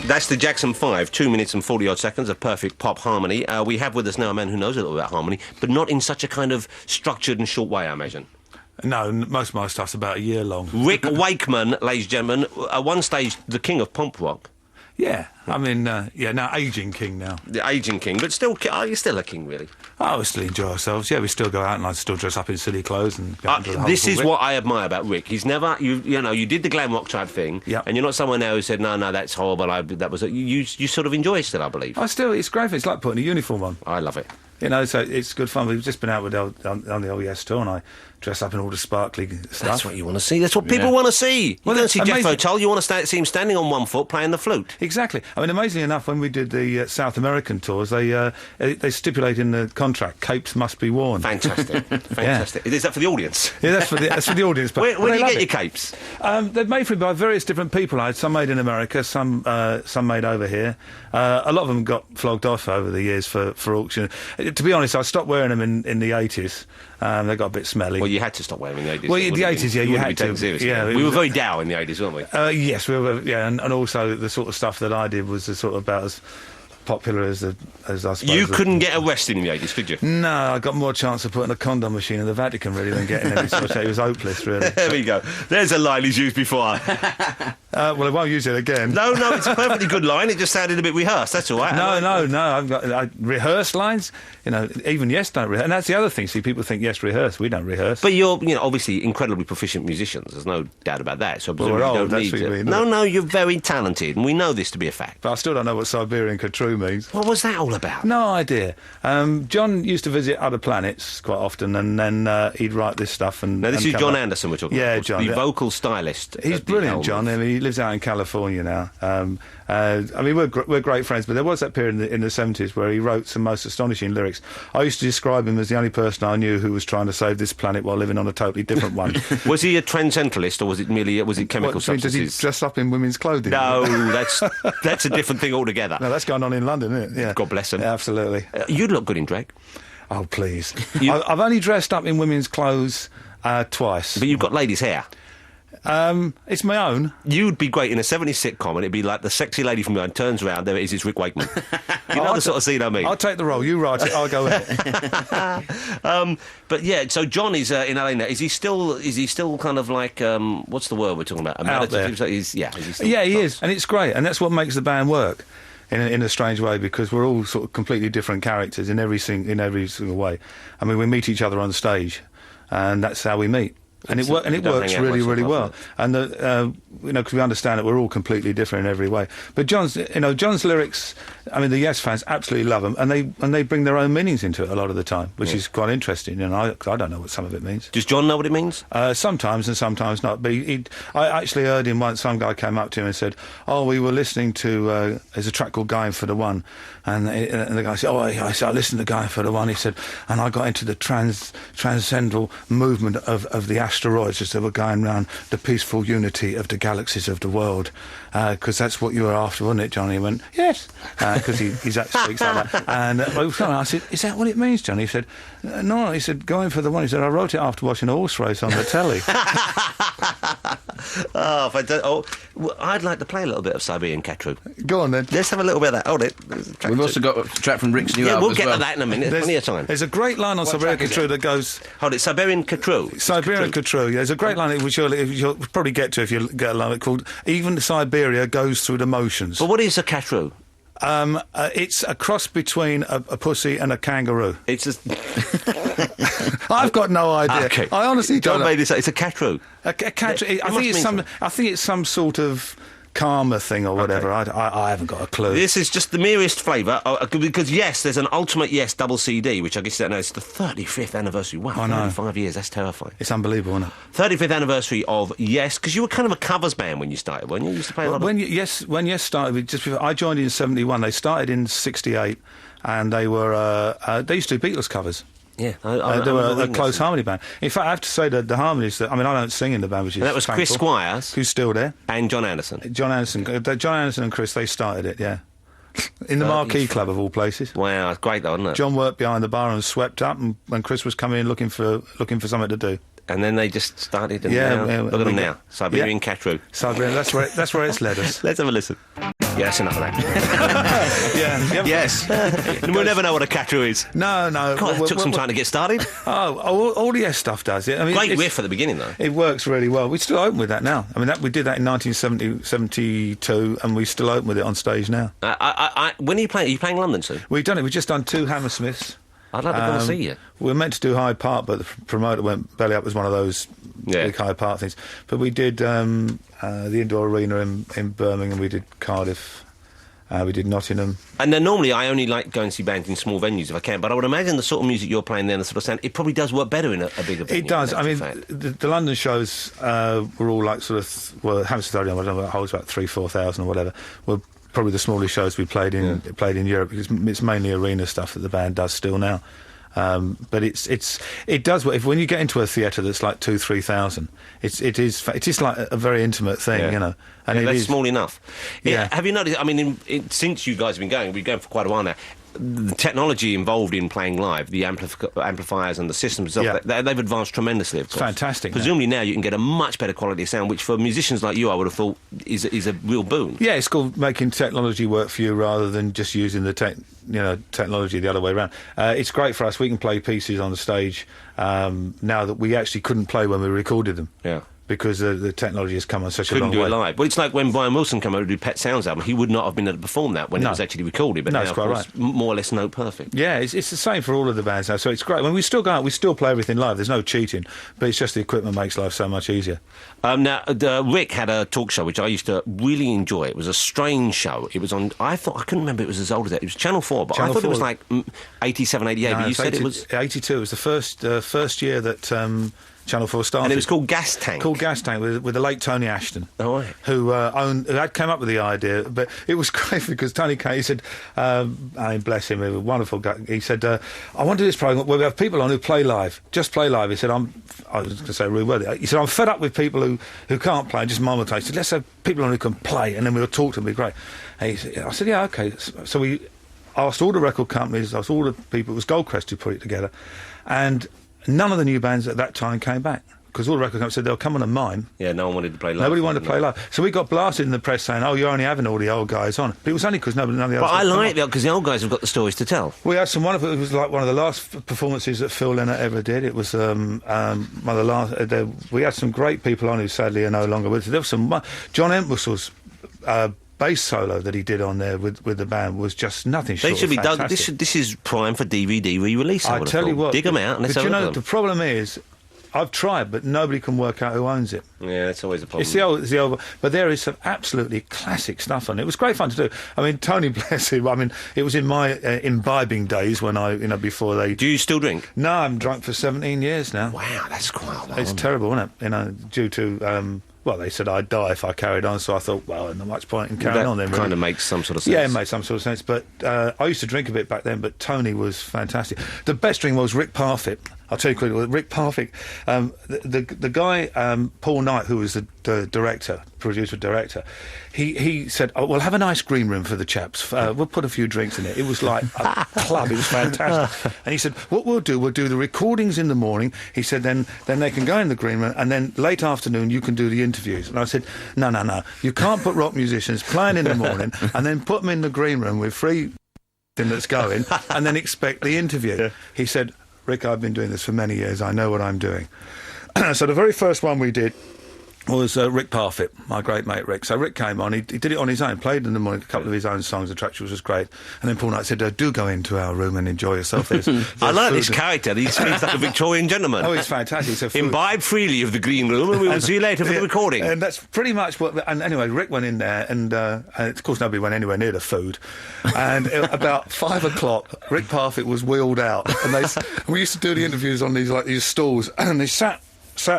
That's the Jackson 5, 2 minutes and 40-odd seconds of perfect pop harmony. We have with us now a man who knows a little about harmony, but not in such a kind of structured and short way, I imagine. No, most of my stuff's about a year long. Rick Wakeman, ladies and gentlemen, at one stage the king of punk rock. Yeah, I mean, now ageing king now. The ageing king, but still, you're still a king, really. Oh, we still enjoy ourselves. Yeah, we still go out and I still dress up in silly clothes and go into the this is what I admire about Rick. He's never, you did the glam rock type thing, and you're not someone now who said, no, that's horrible. That was you sort of enjoy it still, I believe. It's great. It's like putting a uniform on. I love it. So it's good fun. We've just been out with on the OES tour, and I dress up in all the sparkly stuff. That's what you want to see. That's what people want to see. You don't see Jethro Tull. You want to see him standing on one foot playing the flute. Exactly. I mean, amazingly enough, when we did the South American tours, they stipulate in the contract capes must be worn. Fantastic, fantastic. Is that for the audience? Yeah, that's for the audience. But where do you get your capes? They're made for me by various different people. I had some made in America, some made over here. A lot of them got flogged off over the years for auction. To be honest, I stopped wearing them in the 80s. They got a bit smelly. Well, you had to stop wearing the 80s. Well, the 80s, you had to. Seriously. Yeah, we were very dour in the 80s, weren't we? Yes, we were. Yeah, and also the sort of stuff that I did was sort of about as popular as I suppose. You couldn't get arrested in the 80s, could you? No, I got more chance of putting a condom machine in the Vatican, really, than getting any sort of... It was hopeless, really. There we go. There's a line he's used before. Well, I won't use it again. No, it's a perfectly good line. It just sounded a bit rehearsed, that's all right. No. I've got rehearsed lines. Even Yes don't rehearse. And that's the other thing. See, people think Yes rehearse. We don't rehearse. But you're, obviously incredibly proficient musicians. There's no doubt about that. So we're old, you don't that's need what you to... mean. No, you're very talented, and we know this to be a fact. But I still don't know what Siberian Katru means. What was that all about? No idea. John used to visit other planets quite often, and then he'd write this stuff. Now, this is John Anderson we're talking about. Yeah, John. The vocal stylist. He's brilliant, John. I mean, he lives out in California now. I mean, we're great friends, but there was that period in the 70s where he wrote some most astonishing lyrics. I used to describe him as the only person I knew who was trying to save this planet while living on a totally different one. Was he a transcendentalist, or was it chemical substances? Does he dress up in women's clothing? No, that's a different thing altogether. No, that's going on in London, isn't it? Yeah. God bless him. Yeah, absolutely. You'd look good in drag. Oh, please. I've only dressed up in women's clothes twice. But you've got ladies' hair. It's my own. You'd be great in a 70s sitcom, and it'd be like the sexy lady from behind turns around, there it is, it's Rick Wakeman. You know the sort of scene I mean? I'll take the role, you write it, I'll go in. But yeah, so John is in LA now. Is he still kind of like, what's the word we're talking about? Out there. He is, and it's great, and that's what makes the band work. In a strange way, because we're all sort of completely different characters in every single way. I mean, we meet each other on stage, and that's how we meet. And it works really, really well. And because we understand that we're all completely different in every way. But John's lyrics, I mean, the Yes fans absolutely love them, and they bring their own meanings into it a lot of the time, which is quite interesting. I don't know what some of it means. Does John know what it means? Sometimes and sometimes not. But I actually heard him once. Some guy came up to him and said, "Oh, we were listening to there's a track called Going for the One," and the guy said, "Oh, I listened to Going for the One." He said, "And I got into the transcendental movement of the asteroids as they were going round the peaceful unity of the galaxies of the world, because that's what you were after, wasn't it, Johnny?" He went, "Yes," because he speaks like that. And I said, "Is that what it means, Johnny?" He said, "No." He said, "Going for the One." He said, "I wrote it after watching a horse race on the telly." I'd like to play a little bit of Siberian Katru. Go on then. Let's have a little bit of that. Hold it. We've also got a track from Rick's new album. We'll get to that in a minute. There's plenty of time. There's a great line on Siberian Katru that goes... Hold it, Siberian Katru. Siberian Katru, yeah. There's a great line which you'll probably get to if you get along. It's called "Even Siberia Goes Through the Motions." But what is a Katru? It's a cross between a pussy and a kangaroo. It's I've got no idea. Okay. I honestly don't know. It's a Katru. A Katru. I think it's some sort of karma thing or whatever. Okay. I haven't got a clue. This is just the merest flavour, because Yes, there's an Ultimate Yes double CD, which I guess you don't know, it's the 35th anniversary. Wow, I know. 35 years, that's terrifying. It's unbelievable, isn't it? 35th anniversary of Yes, because you were kind of a covers band when you started, weren't you? You used to play a lot when Yes started, just before I joined in 71, they started in 68, and they used to do Beatles covers. Yeah, they were a close harmony band. In fact, I have to say that the harmonies I don't sing in the band, which is... And that was Chris Squires, who's still there, and John Anderson. John Anderson and Chris, they started it, yeah. In the Marquee Club, of all places. Wow, it's great though, isn't it? John worked behind the bar and swept up, and when Chris was coming in looking for something to do. And then they just started, and look at them now. Siberian Katru. Siberian, that's where it's led us. Let's have a listen. Yeah, that's enough of that. Yeah. Yes. We'll never know what a catcher is. No. God, it took some time to get started. All the S stuff does it. I mean, Great riff at the beginning, though. It works really well. We still open with that now. I mean, we did that in 1972, and we still open with it on stage now. When are you playing? Are you playing London soon? We've done it. We've just done 2 Hammersmiths. I'd like to come and see you. We were meant to do Hyde Park, but the promoter went belly up. Was one of those big Hyde Park things. But we did the indoor arena in Birmingham. We did Cardiff. We did Nottingham. And then normally I only like going to see bands in small venues if I can, but I would imagine the sort of music you're playing there and the sort of sound, it probably does work better in a bigger venue. It does. I mean, the London shows were all like sort of, well, Hammersmith Stadium, I don't know, it holds about 3,000-4,000 or whatever, were probably the smallest shows we played in Europe, because it's mainly arena stuff that the band does still now. But it does work. When you get into a theatre that's like 2,000-3,000, it is like a very intimate thing, you know. And that's is small enough. Yeah. Have you noticed? I mean, since you guys have been going, we've been going for quite a while now. The technology involved in playing live, the amplifiers and the systems, they've advanced tremendously. Of course. Fantastic. Presumably now you can get a much better quality of sound, which for musicians like you, I would have thought is a real boon. Yeah, it's called making technology work for you rather than just using the technology the other way around. It's great for us. We can play pieces on the stage now that we actually couldn't play when we recorded them. Yeah. Because the technology has come on such a long way. Couldn't do it live. Well, it's like when Brian Wilson came over to do Pet Sounds album. He would not have been able to perform that when it was actually recorded. But now, it's quite right. More or less note perfect. Yeah, it's the same for all of the bands now. So it's great. When we still go out, we still play everything live. There's no cheating, but it's just the equipment makes life so much easier. Now, Rick had a talk show which I used to really enjoy. It was a strange show. It was on. I couldn't remember it was as old as that. It was Channel 4, but I thought it was like 87, 88. No, but you said it was 82. It was the first year that. Channel 4 started. And it was called Gas Tank. Called Gas Tank with the late Tony Ashton, right. who came up with the idea. But it was great because Tony came. He said, I mean, bless him, he was a wonderful guy. He said, I want to do this program where we have people on who play live, just play live. He said, I was going to say really well. He said, I'm fed up with people who can't play, just mumble-take. He said, let's have people on who can play, and then we'll talk to them. It'll be great. And I said, yeah, okay. So we asked all the record companies, asked all the people. It was Goldcrest who put it together, and none of the new bands at that time came back. Because all the record companies said they'll come on and mine. Yeah, no one wanted to play live. Nobody wanted to play live. So we got blasted in the press saying, oh, you're only having all the old guys on. But it was only because none of the others... But I like that, because the old guys have got the stories to tell. We had some wonderful... It was like one of the last performances that Phil Lynott ever did. It was one of the last... we had some great people on who sadly are no longer with us. There was some... John Entwistle's... bass solo that he did on there with the band was just nothing short of fantastic. They should be done. This is prime for DVD re-release. I tell you what, dig them out and let's have a look at them. The problem is, I've tried, but nobody can work out who owns it. Yeah, that's always a problem. It's the old, but there is some absolutely classic stuff on it. It was great fun to do. I mean, Tony, bless him. I mean, it was in my imbibing days when before they. Do you still drink? No, I'm drunk for 17 years now. Wow, that's quite a lot. It's terrible, isn't it? Due to. Well, they said I'd die if I carried on, so I thought, well, not much point in carrying on then. Kind of makes some sort of sense. Yeah, it made some sort of sense. But I used to drink a bit back then, but Tony was fantastic. The best drink was Rick Parfitt. I'll tell you quickly, Rick Parfitt, the guy, Paul Knight, who was the producer-director, he said, oh, we'll have a nice green room for the chaps. We'll put a few drinks in it. It was like a club. It was fantastic. And he said, what we'll do the recordings in the morning. He said, then they can go in the green room, and then late afternoon you can do the interviews. And I said, no. You can't put rock musicians playing in the morning and then put them in the green room with free that's going and then expect the interview. Yeah. He said, Rick, I've been doing this for many years. I know what I'm doing. So the very first one we did was Rick Parfitt, my great mate Rick. So Rick came on, he did it on his own, played in the morning a couple of his own songs, the track which was great. And then Paul Knight said, do go into our room and enjoy yourself. There's I like this character, he speaks like a Victorian gentleman. Oh, he's fantastic. So imbibe freely of the green room and we will see you later for the recording. And that's pretty much what... And anyway, Rick went in there and of course nobody went anywhere near the food. And about 5 o'clock, Rick Parfitt was wheeled out. And we used to do the interviews on these stalls and they sat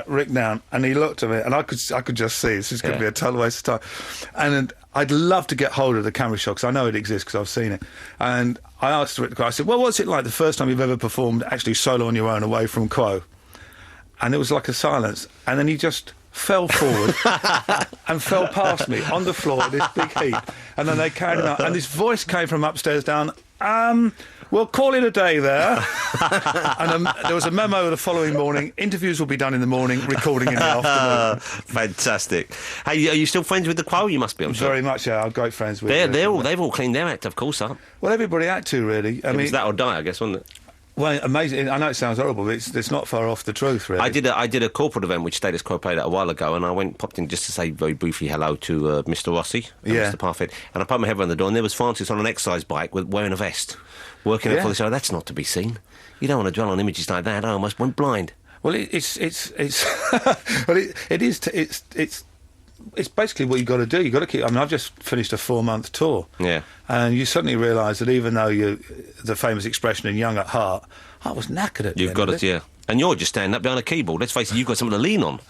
Rick down and he looked at me and I could just see this is going to be a total waste of time. And I'd love to get hold of the camera shot because I know it exists because I've seen it. And I asked Rick, I said, well, what's it like the first time you've ever performed actually solo on your own away from Quo? And it was like a silence. And then he just fell forward and fell past me on the floor with this big heap. And then they carried him out. And this voice came from upstairs down, We'll call it a day there. And there was a memo the following morning. Interviews will be done in the morning, recording in the afternoon. Fantastic. Hey, are you still friends with the Quo? You must be, I'm sure. Very much, yeah. I'm great friends with They've all cleaned their act, of course, up. Well, everybody had to, really. It was that or die, I guess, wasn't it? Well, amazing. I know it sounds horrible, but it's not far off the truth, really. I did a corporate event which Status Quo played at a while ago, and I popped in just to say very briefly hello to Mr. Rossi and Mr. Parfit, and I put my head around the door, and there was Francis on an exercise bike wearing a vest, working out for the show. That's not to be seen. You don't want to dwell on images like that. I almost went blind. Well, it's basically what you've got to do. You've got to keep... I mean, I've just finished a 4-month tour. Yeah. And you suddenly realise that even though the famous expression in young at heart, I was knackered at the You've got it, yeah. And you're just standing up behind a keyboard. Let's face it, you've got something to lean on.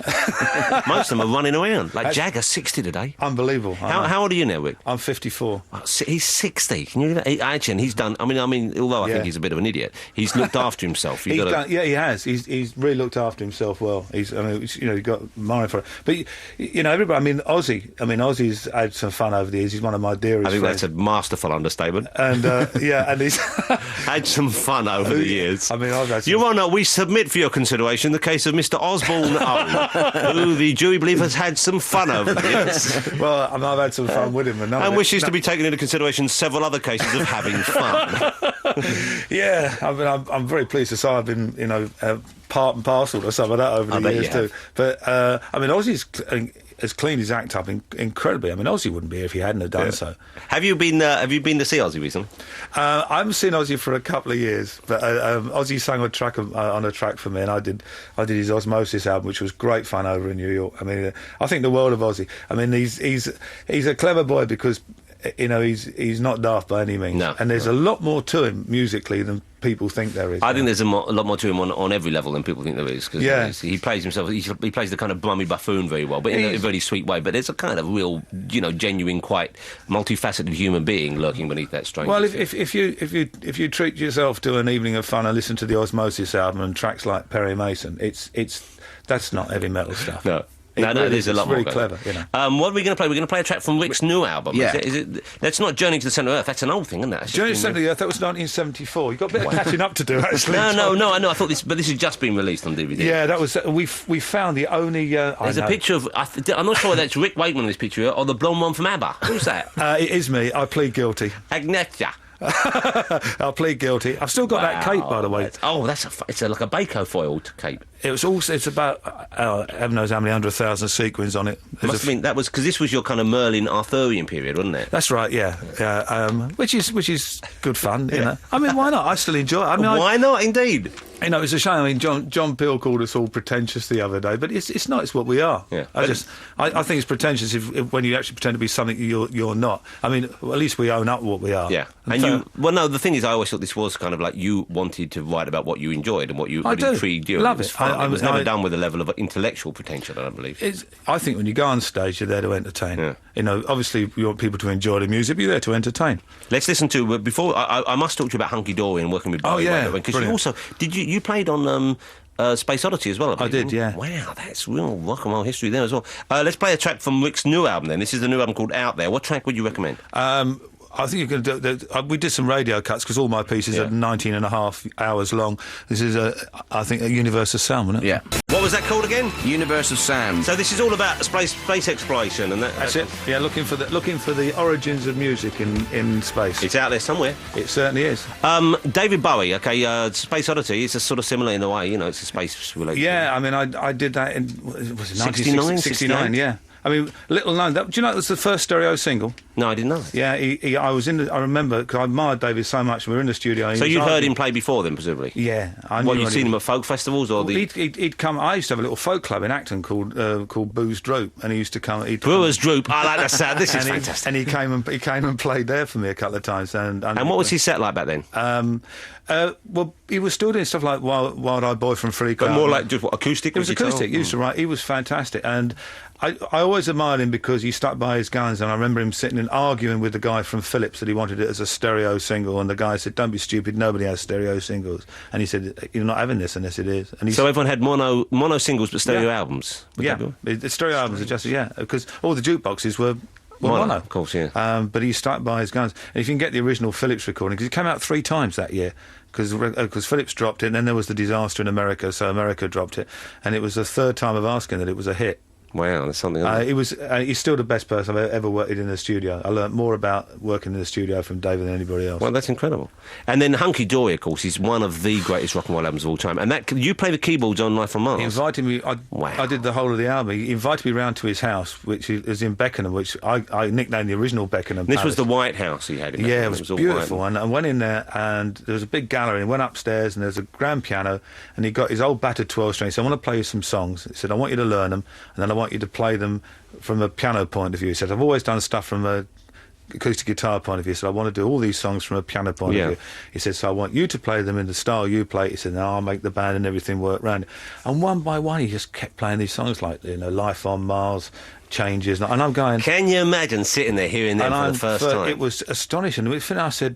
Most of them are running around. Like Jagger, 60 today. Unbelievable. How old are you now, Rick? I'm 54. Oh, he's 60. Can you actually? And he's done. I mean, although I think he's a bit of an idiot, he's looked after himself. He has. He's really looked after himself well. He's got money for it. But everybody. I mean, Ozzy's had some fun over the years. He's one of my dearest. I think friends. that's a masterful understatement. And and he's had some fun over the years. I mean, I've had some... Your Honour, we submit for your consideration the case of Mr. Osborne O, who the jury believe has had some fun over the years. Well, I've had some fun with him, and wishes to be taken into consideration several other cases of having fun. Yeah, I'm very pleased to say I've been, part and parcel to some of that over the years too. But Ozzy's has cleaned his act up incredibly. I mean, Ozzy wouldn't be here if he hadn't have done so. Have you been to see Ozzy recently? I haven't seen Ozzy for a couple of years, but Ozzy sang on a track for me, and I did his Osmosis album, which was great fun over in New York. I mean, I think the world of Ozzy. I mean, he's a clever boy because he's not daft by any means. No, and there's a lot more to him musically than people think there is. I think there's a lot more to him on every level than people think there is. Cause he plays himself. He plays the kind of brummy buffoon very well, but in a very sweet way. But there's a kind of real, genuine, quite multifaceted human being lurking beneath that strange. Well, if you treat yourself to an evening of fun and listen to the Osmosis album and tracks like Perry Mason, that's not heavy metal stuff. No. There's a lot more. It's very clever, What are we going to play? We're going to play a track from Rick's new album. Yeah. Is it? That's not Journey to the Centre of Earth. That's an old thing, isn't it? Journey to the Centre of the Earth, that was 1974. You've got a bit of catching up to do, actually. No, I know. I thought this has just been released on DVD. Yeah, that was... We found the only... There's a picture of... I'm not sure whether that's Rick Wakeman in this picture or the blonde one from ABBA. Who's that? It is me. I plead guilty. Agnetia. I'll plead guilty. I've still got that cape, by the way. It's like a Baco foiled cape. It's about heaven knows how many 100,000 sequins on it. Must have been that was because this was your kind of Merlin Arthurian period, wasn't it? That's right, yeah. Which is good fun, you know. I mean, why not? I still enjoy it. Why not? Indeed. It's a shame. I mean, John Peel called us all pretentious the other day, but it's not. It's what we are. Yeah. I think it's pretentious if when you actually pretend to be something you're not. I mean, at least we own up what we are. Yeah. The thing is, I always thought this was kind of like you wanted to write about what you enjoyed and what intrigued you. Love it. It was never done with a level of intellectual pretension, I don't believe. I think when you go on stage, you're there to entertain. Yeah. Obviously you want people to enjoy the music, but you're there to entertain. Let's listen to before. I must talk to you about Hunky Dory and working with Barry. Oh yeah, because you also you played on Space Oddity as well. I did, yeah. Wow, that's real rock and roll history there as well. Let's play a track from Rick's new album. Then this is the new album called Out There. What track would you recommend? I think you can we did some radio cuts because all my pieces are 19 and a half hours long. This is, I think, a Universe of Sound, wasn't it? Yeah. What was that called again? Universe of Sound. So this is all about space exploration, and that's it. Yeah, looking for the origins of music in space. It's out there somewhere. It certainly is. David Bowie. Okay, Space Oddity. It's a sort of similar in a way. It's a space related. Yeah, I mean, I did that in 69. Yeah. I mean, little known. Do you know that was the first stereo single? No, I didn't know. Yeah, I was in. I remember because I admired David so much. We were in the studio. So you'd heard him play before, then, presumably? Yeah, you'd seen him at folk festivals, or he'd come. I used to have a little folk club in Acton called Booze Droop, and he used to come. Brewers Droop. I like that sound. This is fantastic. And he came and played there for me a couple of times. And what was his set like back then? Well, he was still doing stuff like Wild Eyed Boy from Free Crowd. But more like just acoustic? It was acoustic. He used to write. He was fantastic. And I always admired him because he stuck by his guns, and I remember him sitting and arguing with the guy from Philips that he wanted it as a stereo single, and the guy said, "Don't be stupid, nobody has stereo singles." And he said, "You're not having this unless it is." And so everyone had mono singles but stereo albums? The stereo albums are just, because all the jukeboxes were Mono. Of course, yeah. But he stuck by his guns. And if you can get the original Philips recording, because it came out 3 times that year, because Philips dropped it, and then there was the disaster in America, so America dropped it, and it was the 3rd time of asking that it was a hit. Wow, that's something. He's still the best person I've ever worked with in the studio. I learnt more about working in the studio from David than anybody else. Well, that's incredible. And then Hunky Dory, of course, is one of the greatest rock and roll albums of all time. And that you play the keyboards on Life on Mars. He invited me. I did the whole of the album. He invited me round to his house, which is in Beckenham, which I nicknamed the original Beckenham. This Palace. was the White House he had. Yeah, it was beautiful. And I went in there, and there was a big gallery. And went upstairs, and there's a grand piano, and he got his old battered 12 string. He said, "I want to play you some songs." He said, "I want you to learn them, and then I want you to play them from a piano point of view." He said, "I've always done stuff from a acoustic guitar point of view, so I want to do all these songs from a piano point of view." He said, "So I want you to play them in the style you play." He said, "Now I'll make the band and everything work around it." And one by one, he just kept playing these songs like, Life on Mars, Changes, and I'm going... Can you imagine sitting there hearing them for the first time? It was astonishing. I said,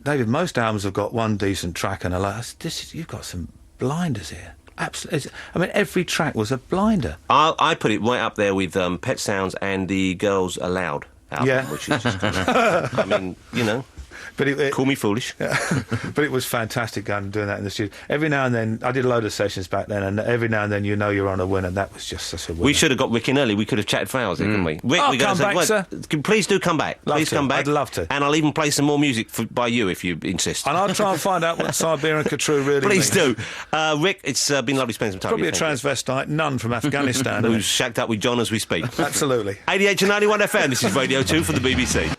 "David, most albums have got one decent track," and you've got some blinders here. Absolutely. I mean, every track was a blinder. I put it right up there with Pet Sounds and the Girls Aloud album, which is just I mean, but call me foolish. But it was fantastic going and doing that in the studio. Every now and then, I did a load of sessions back then, and every now and then you're on a win, and that was just such a win. We should have got Rick in early. We could have chatted for hours, couldn't we? Rick, I'll come back, sir. Please do come back. Please come back. I'd love to. And I'll even play some more music by you if you insist. And I'll try and find out what Siberian Khatru really Please means. do. Rick, it's been lovely spending some time Probably with you. a transvestite nun from Afghanistan. Who's shacked up with John as we speak. Absolutely. 88 to 91 FM, this is Radio 2 for the BBC.